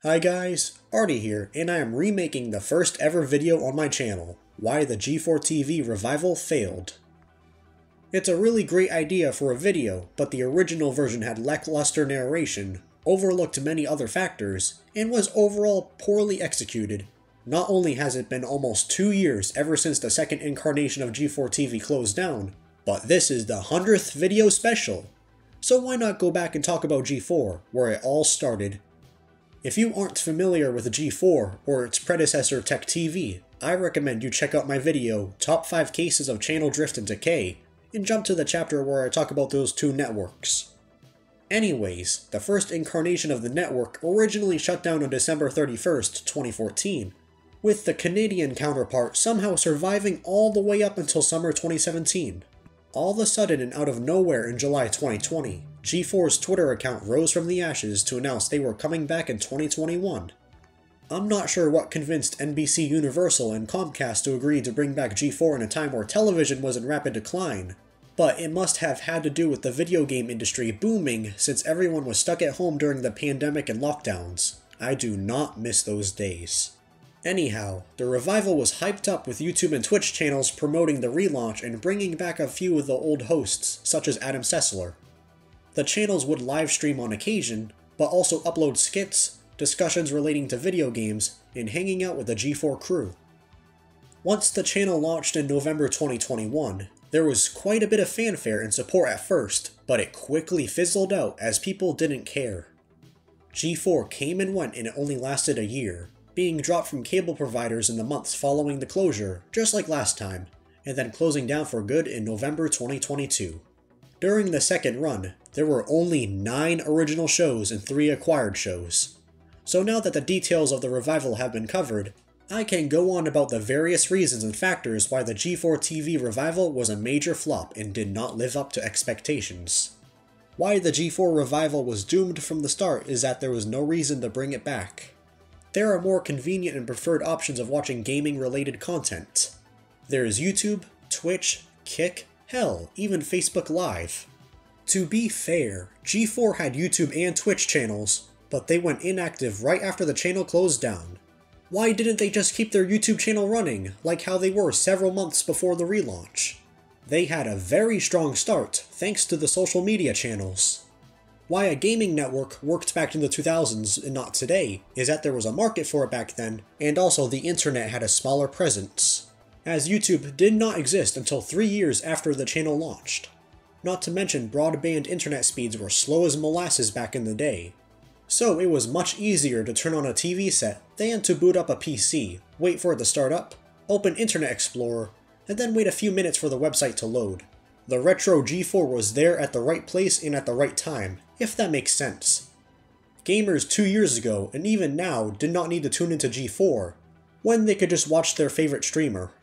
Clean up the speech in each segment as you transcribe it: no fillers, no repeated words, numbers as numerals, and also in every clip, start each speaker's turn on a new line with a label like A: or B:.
A: Hi guys, Artie here, and I am remaking the first ever video on my channel, Why the G4TV Revival Failed. It's a really great idea for a video, but the original version had lackluster narration, overlooked many other factors, and was overall poorly executed. Not only has it been almost 2 years ever since the second incarnation of G4TV closed down, but this is the 100th video special. So why not go back and talk about G4, where it all started. If you aren't familiar with the G4 or its predecessor Tech TV, I recommend you check out my video, Top 5 Cases of Channel Drift and Decay, and jump to the chapter where I talk about those two networks. Anyways, the first incarnation of the network originally shut down on December 31st, 2014, with the Canadian counterpart somehow surviving all the way up until summer 2017. All of a sudden and out of nowhere in July 2020, G4's Twitter account rose from the ashes to announce they were coming back in 2021. I'm not sure what convinced NBCUniversal and Comcast to agree to bring back G4 in a time where television was in rapid decline, but it must have had to do with the video game industry booming since everyone was stuck at home during the pandemic and lockdowns. I do not miss those days. Anyhow, the revival was hyped up with YouTube and Twitch channels promoting the relaunch and bringing back a few of the old hosts, such as Adam Sessler. The channels would livestream on occasion, but also upload skits, discussions relating to video games, and hanging out with the G4 crew. Once the channel launched in November 2021, there was quite a bit of fanfare and support at first, but it quickly fizzled out as people didn't care. G4 came and went and it only lasted a year, being dropped from cable providers in the months following the closure, just like last time, and then closing down for good in November 2022. During the second run, there were only 9 original shows and 3 acquired shows. So now that the details of the revival have been covered, I can go on about the various reasons and factors why the G4TV revival was a major flop and did not live up to expectations. Why the G4 revival was doomed from the start is that there was no reason to bring it back. There are more convenient and preferred options of watching gaming-related content. There is YouTube, Twitch, Kick, hell, even Facebook Live. To be fair, G4 had YouTube and Twitch channels, but they went inactive right after the channel closed down. Why didn't they just keep their YouTube channel running, like how they were several months before the relaunch? They had a very strong start, thanks to the social media channels. Why a gaming network worked back in the 2000s and not today is that there was a market for it back then, and also the internet had a smaller presence, as YouTube did not exist until 3 years after the channel launched. Not to mention broadband internet speeds were slow as molasses back in the day. So it was much easier to turn on a TV set than to boot up a PC, wait for it to start up, open Internet Explorer, and then wait a few minutes for the website to load. The retro G4 was there at the right place and at the right time, if that makes sense. Gamers 2 years ago, and even now, did not need to tune into G4, when they could just watch their favorite streamer.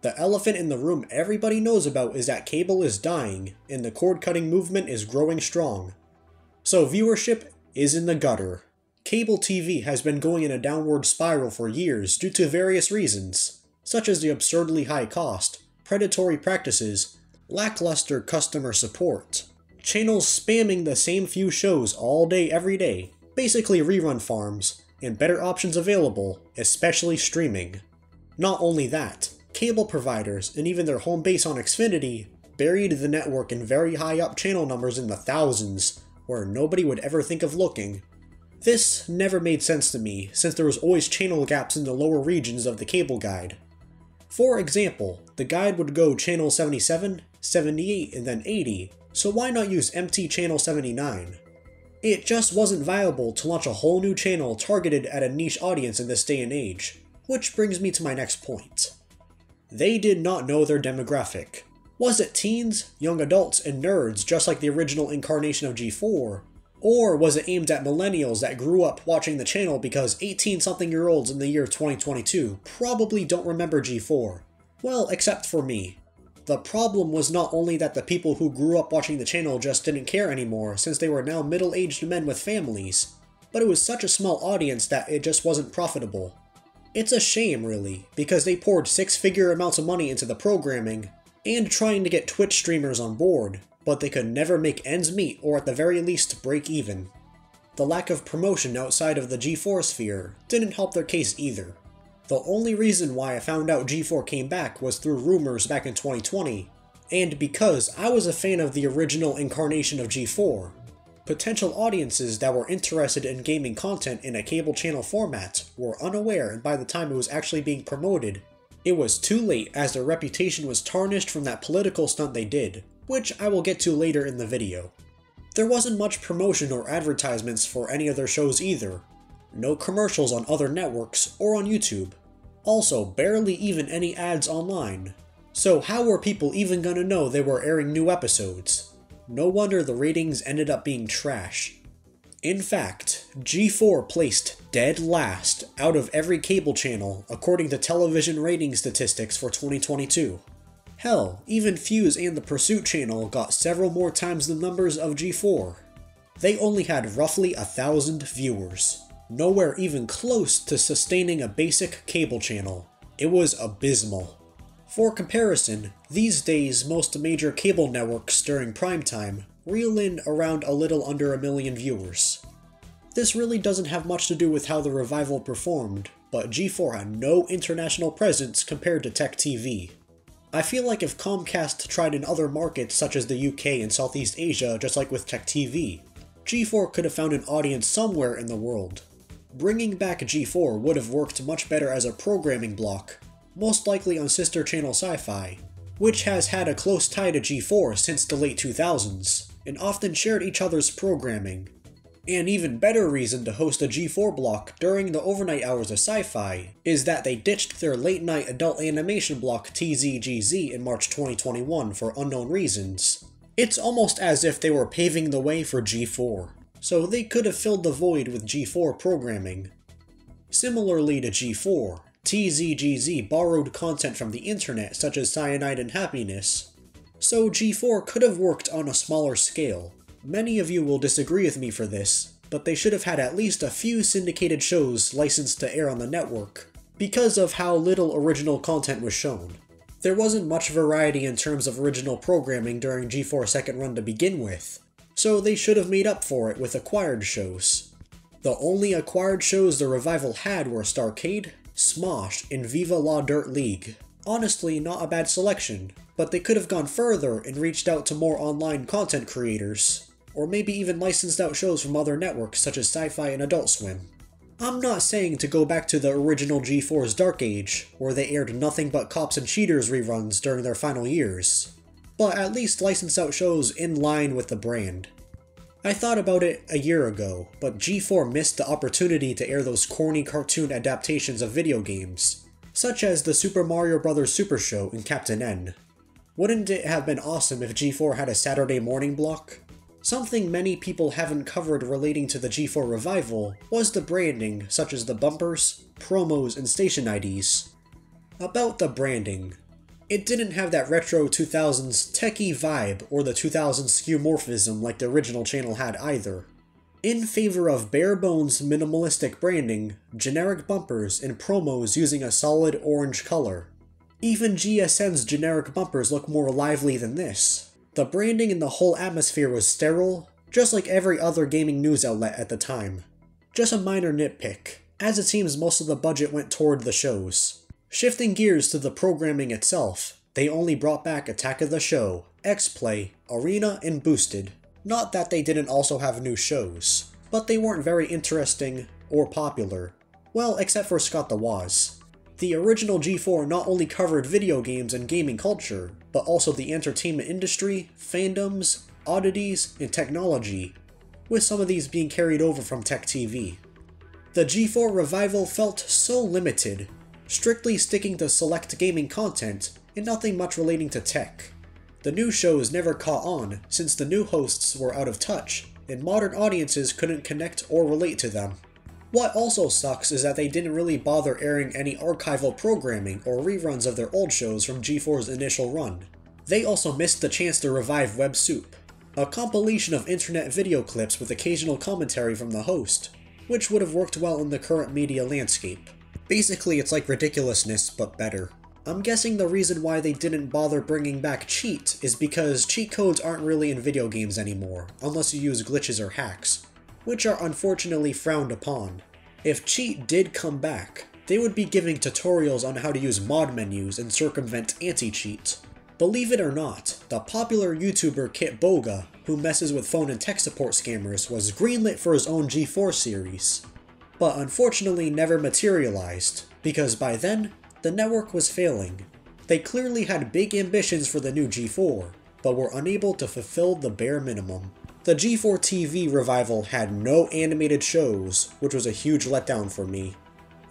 A: The elephant in the room everybody knows about is that cable is dying, and the cord-cutting movement is growing strong. So viewership is in the gutter. Cable TV has been going in a downward spiral for years due to various reasons, such as the absurdly high cost, predatory practices, lackluster customer support, channels spamming the same few shows all day every day, basically rerun farms, and better options available, especially streaming. Not only that, cable providers and even their home base on Xfinity buried the network in very high up channel numbers in the thousands, where nobody would ever think of looking. This never made sense to me, since there was always channel gaps in the lower regions of the cable guide. For example, the guide would go channel 77, 78, and then 80, so why not use empty channel 79? It just wasn't viable to launch a whole new channel targeted at a niche audience in this day and age, which brings me to my next point. They did not know their demographic. Was it teens, young adults, and nerds just like the original incarnation of G4? Or was it aimed at millennials that grew up watching the channel because 18-something-year-olds in the year 2022 probably don't remember G4? Well, except for me. The problem was not only that the people who grew up watching the channel just didn't care anymore since they were now middle-aged men with families, but it was such a small audience that it just wasn't profitable. It's a shame, really, because they poured 6-figure amounts of money into the programming and trying to get Twitch streamers on board, but they could never make ends meet or at the very least break even. The lack of promotion outside of the G4 sphere didn't help their case either. The only reason why I found out G4 came back was through rumors back in 2020, and because I was a fan of the original incarnation of G4. Potential audiences that were interested in gaming content in a cable channel format were unaware, and by the time it was actually being promoted, it was too late as their reputation was tarnished from that political stunt they did, which I will get to later in the video. There wasn't much promotion or advertisements for any of their shows either. No commercials on other networks or on YouTube. Also, barely even any ads online. So how were people even gonna know they were airing new episodes? No wonder the ratings ended up being trash. In fact, G4 placed dead last out of every cable channel according to television rating statistics for 2022. Hell, even Fuse and the Pursuit channel got several more times the numbers of G4. They only had roughly 1,000 viewers. Nowhere even close to sustaining a basic cable channel. It was abysmal. For comparison, these days most major cable networks during primetime reel in around a little under 1 million viewers. This really doesn't have much to do with how the revival performed, but G4 had no international presence compared to Tech TV. I feel like if Comcast tried in other markets such as the UK and Southeast Asia just like with Tech TV, G4 could have found an audience somewhere in the world. Bringing back G4 would have worked much better as a programming block, most likely on sister channel Sci-Fi, which has had a close tie to G4 since the late 2000s, and often shared each other's programming. An even better reason to host a G4 block during the overnight hours of Sci-Fi is that they ditched their late-night adult animation block TZGZ in March 2021 for unknown reasons. It's almost as if they were paving the way for G4, so they could have filled the void with G4 programming. Similarly to G4, TZGZ borrowed content from the internet such as Cyanide and Happiness, so G4 could have worked on a smaller scale. Many of you will disagree with me for this, but they should have had at least a few syndicated shows licensed to air on the network, because of how little original content was shown. There wasn't much variety in terms of original programming during G4's second run to begin with, so they should have made up for it with acquired shows. The only acquired shows the revival had were Starcade, Smosh, and Viva La Dirt League. Honestly, not a bad selection, but they could have gone further and reached out to more online content creators, or maybe even licensed out shows from other networks such as Sci-Fi and Adult Swim. I'm not saying to go back to the original G4's Dark Age, where they aired nothing but Cops and Cheaters reruns during their final years, but at least license out shows in line with the brand. I thought about it a year ago, but G4 missed the opportunity to air those corny cartoon adaptations of video games, such as the Super Mario Bros. Super Show and Captain N. Wouldn't it have been awesome if G4 had a Saturday morning block? Something many people haven't covered relating to the G4 revival was the branding, such as the bumpers, promos, and station IDs. About the branding, it didn't have that retro 2000s techie vibe or the 2000s skeuomorphism like the original channel had either. In favor of bare-bones minimalistic branding, generic bumpers, and promos using a solid orange color. Even GSN's generic bumpers look more lively than this. The branding and the whole atmosphere was sterile, just like every other gaming news outlet at the time. Just a minor nitpick, as it seems most of the budget went toward the shows. Shifting gears to the programming itself, they only brought back Attack of the Show, X-Play, Arena, and Boosted. Not that they didn't also have new shows, but they weren't very interesting or popular. Well, except for Scott the Woz. The original G4 not only covered video games and gaming culture, but also the entertainment industry, fandoms, oddities, and technology, with some of these being carried over from Tech TV. The G4 revival felt so limited, strictly sticking to select gaming content and nothing much relating to tech. The new shows never caught on since the new hosts were out of touch, and modern audiences couldn't connect or relate to them. What also sucks is that they didn't really bother airing any archival programming or reruns of their old shows from G4's initial run. They also missed the chance to revive Web Soup, a compilation of internet video clips with occasional commentary from the host, which would have worked well in the current media landscape. Basically, it's like Ridiculousness, but better. I'm guessing the reason why they didn't bother bringing back Cheat is because cheat codes aren't really in video games anymore, unless you use glitches or hacks. which are unfortunately frowned upon. If cheat did come back, they would be giving tutorials on how to use mod menus and circumvent anti-cheat. Believe it or not, the popular YouTuber Kit Boga, who messes with phone and tech support scammers, was greenlit for his own G4 series, but unfortunately never materialized, because by then, the network was failing. They clearly had big ambitions for the new G4, but were unable to fulfill the bare minimum. The G4TV Revival had no animated shows, which was a huge letdown for me.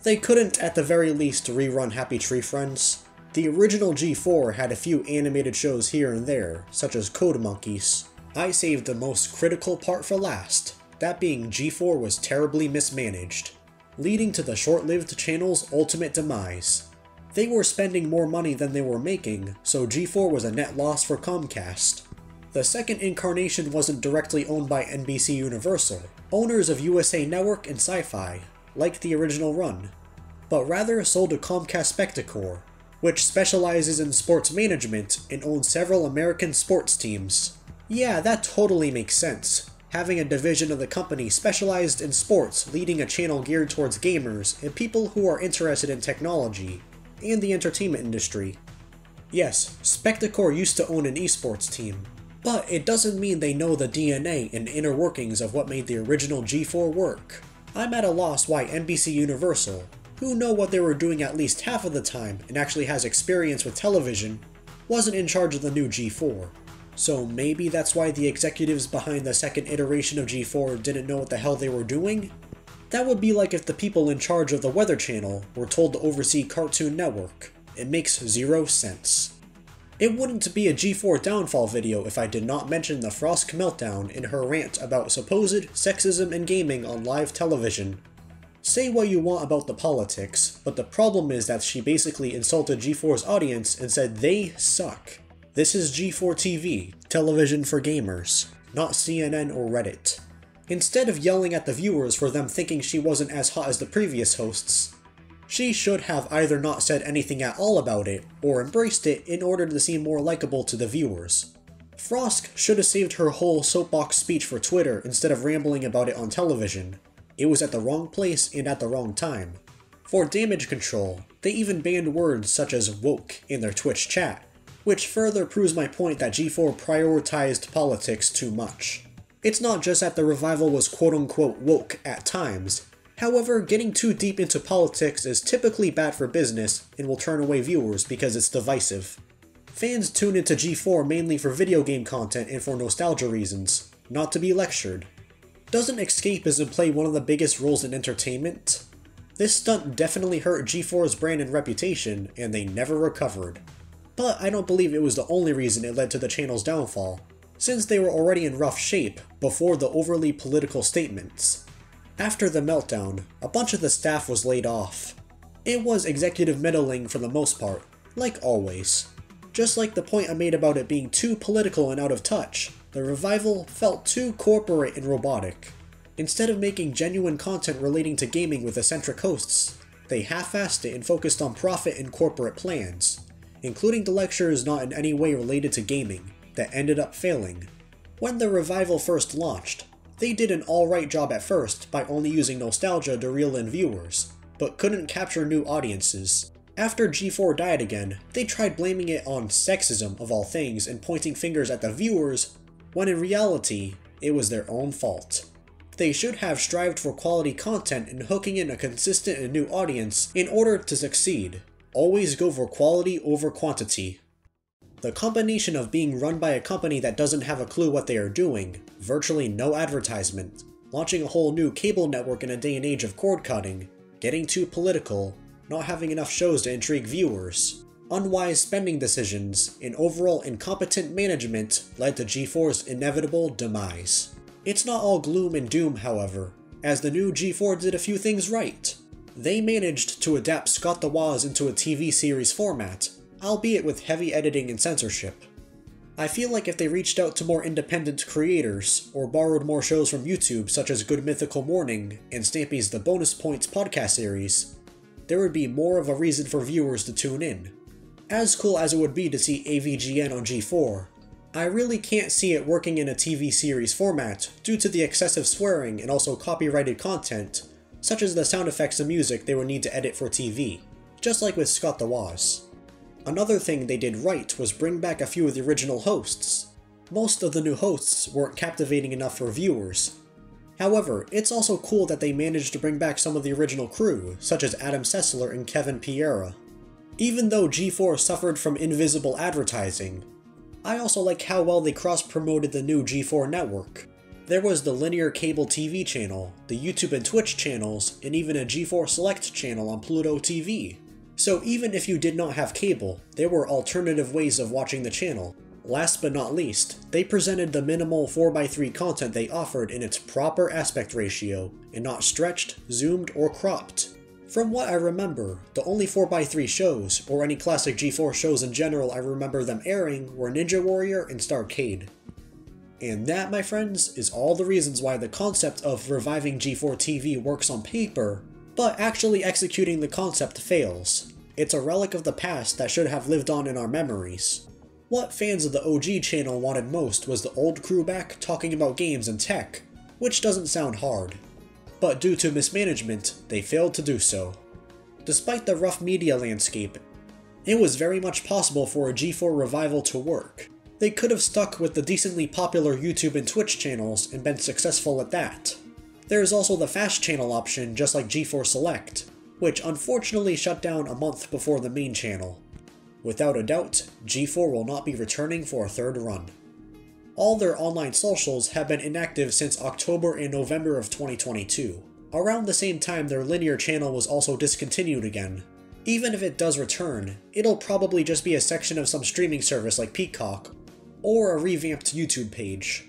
A: They couldn't at the very least rerun Happy Tree Friends. The original G4 had a few animated shows here and there, such as Code Monkeys. I saved the most critical part for last, that being G4 was terribly mismanaged, leading to the short-lived channel's ultimate demise. They were spending more money than they were making, so G4 was a net loss for Comcast. The second incarnation wasn't directly owned by NBCUniversal, owners of USA Network and Sci-Fi, like the original run, but rather sold to Comcast Spectacor, which specializes in sports management and owns several American sports teams. Yeah, that totally makes sense, having a division of the company specialized in sports leading a channel geared towards gamers and people who are interested in technology and the entertainment industry. Yes, Spectacor used to own an esports team, but it doesn't mean they know the DNA and inner workings of what made the original G4 work. I'm at a loss why NBCUniversal, who know what they were doing at least half of the time and actually has experience with television, wasn't in charge of the new G4. So maybe that's why the executives behind the second iteration of G4 didn't know what the hell they were doing? That would be like if the people in charge of the Weather Channel were told to oversee Cartoon Network. It makes zero sense. It wouldn't be a G4 downfall video if I did not mention the Frosk Meltdown in her rant about supposed sexism in gaming on live television. Say what you want about the politics, but the problem is that she basically insulted G4's audience and said they suck. This is G4 TV, television for gamers, not CNN or Reddit. Instead of yelling at the viewers for them thinking she wasn't as hot as the previous hosts, she should have either not said anything at all about it, or embraced it in order to seem more likable to the viewers. Frosk should have saved her whole soapbox speech for Twitter instead of rambling about it on television. It was at the wrong place and at the wrong time. For damage control, they even banned words such as woke in their Twitch chat, which further proves my point that G4 prioritized politics too much. It's not just that the revival was quote-unquote woke at times. However, getting too deep into politics is typically bad for business and will turn away viewers because it's divisive. Fans tune into G4 mainly for video game content and for nostalgia reasons, not to be lectured. Doesn't escapism play one of the biggest roles in entertainment? This stunt definitely hurt G4's brand and reputation, and they never recovered. But I don't believe it was the only reason it led to the channel's downfall, since they were already in rough shape before the overly political statements. After the meltdown, a bunch of the staff was laid off. It was executive meddling for the most part, like always. Just like the point I made about it being too political and out of touch, the revival felt too corporate and robotic. Instead of making genuine content relating to gaming with eccentric hosts, they half-assed it and focused on profit and corporate plans, including the lectures not in any way related to gaming, that ended up failing. When the revival first launched, they did an alright job at first by only using nostalgia to reel in viewers, but couldn't capture new audiences. After G4 died again, they tried blaming it on sexism of all things and pointing fingers at the viewers, when in reality, it was their own fault. They should have strived for quality content and hooking in a consistent and new audience in order to succeed. Always go for quality over quantity. The combination of being run by a company that doesn't have a clue what they are doing, virtually no advertisement, launching a whole new cable network in a day and age of cord cutting, getting too political, not having enough shows to intrigue viewers, unwise spending decisions, and overall incompetent management led to G4's inevitable demise. It's not all gloom and doom, however, as the new G4 did a few things right. They managed to adapt Scott the Woz into a TV series format, albeit with heavy editing and censorship. I feel like if they reached out to more independent creators, or borrowed more shows from YouTube such as Good Mythical Morning and Stampy's The Bonus Points podcast series, there would be more of a reason for viewers to tune in. As cool as it would be to see AVGN on G4, I really can't see it working in a TV series format due to the excessive swearing and also copyrighted content, such as the sound effects and music they would need to edit for TV, just like with Scott the Woz. Another thing they did right was bring back a few of the original hosts. Most of the new hosts weren't captivating enough for viewers. However, it's also cool that they managed to bring back some of the original crew, such as Adam Sessler and Kevin Piera. Even though G4 suffered from invisible advertising, I also like how well they cross-promoted the new G4 network. There was the linear cable TV channel, the YouTube and Twitch channels, and even a G4 Select channel on Pluto TV. So even if you did not have cable, there were alternative ways of watching the channel. Last but not least, they presented the minimal 4x3 content they offered in its proper aspect ratio, and not stretched, zoomed, or cropped. From what I remember, the only 4x3 shows, or any classic G4 shows in general I remember them airing, were Ninja Warrior and Starcade. And that, my friends, is all the reasons why the concept of reviving G4 TV works on paper, but actually executing the concept fails. It's a relic of the past that should have lived on in our memories. What fans of the OG channel wanted most was the old crew back talking about games and tech, which doesn't sound hard. But due to mismanagement, they failed to do so. Despite the rough media landscape, it was very much possible for a G4 revival to work. They could have stuck with the decently popular YouTube and Twitch channels and been successful at that. There is also the fast channel option just like G4 Select, which unfortunately shut down a month before the main channel. Without a doubt, G4 will not be returning for a third run. All their online socials have been inactive since October and November of 2022. Around the same time their linear channel was also discontinued again. Even if it does return, it'll probably just be a section of some streaming service like Peacock, or a revamped YouTube page.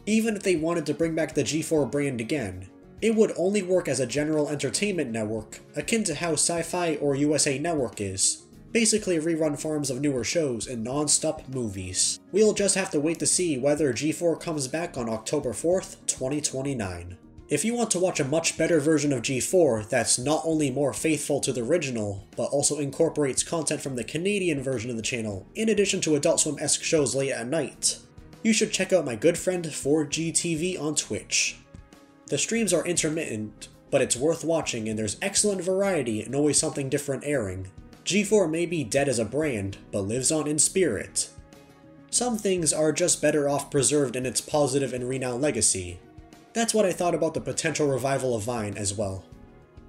A: Even if they wanted to bring back the G4 brand again, it would only work as a general entertainment network, akin to how Sci-Fi or USA Network is. Basically rerun farms of newer shows and non-stop movies. We'll just have to wait to see whether G4 comes back on October 4th, 2029. If you want to watch a much better version of G4 that's not only more faithful to the original, but also incorporates content from the Canadian version of the channel, in addition to Adult Swim-esque shows late at night, you should check out my good friend 4GTV on Twitch. The streams are intermittent, but it's worth watching and there's excellent variety and always something different airing. G4 may be dead as a brand, but lives on in spirit. Some things are just better off preserved in its positive and renowned legacy. That's what I thought about the potential revival of Vine as well.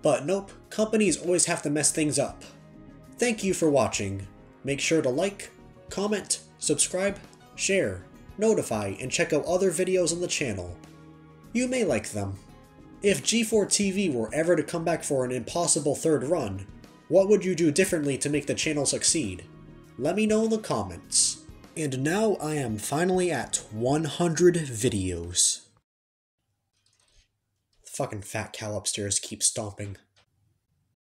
A: But nope, companies always have to mess things up. Thank you for watching. Make sure to like, comment, subscribe, share, notify, and check out other videos on the channel. You may like them. If G4 TV were ever to come back for an impossible third run, what would you do differently to make the channel succeed? Let me know in the comments. And now I am finally at 100 videos. The fucking fat cow upstairs keeps stomping.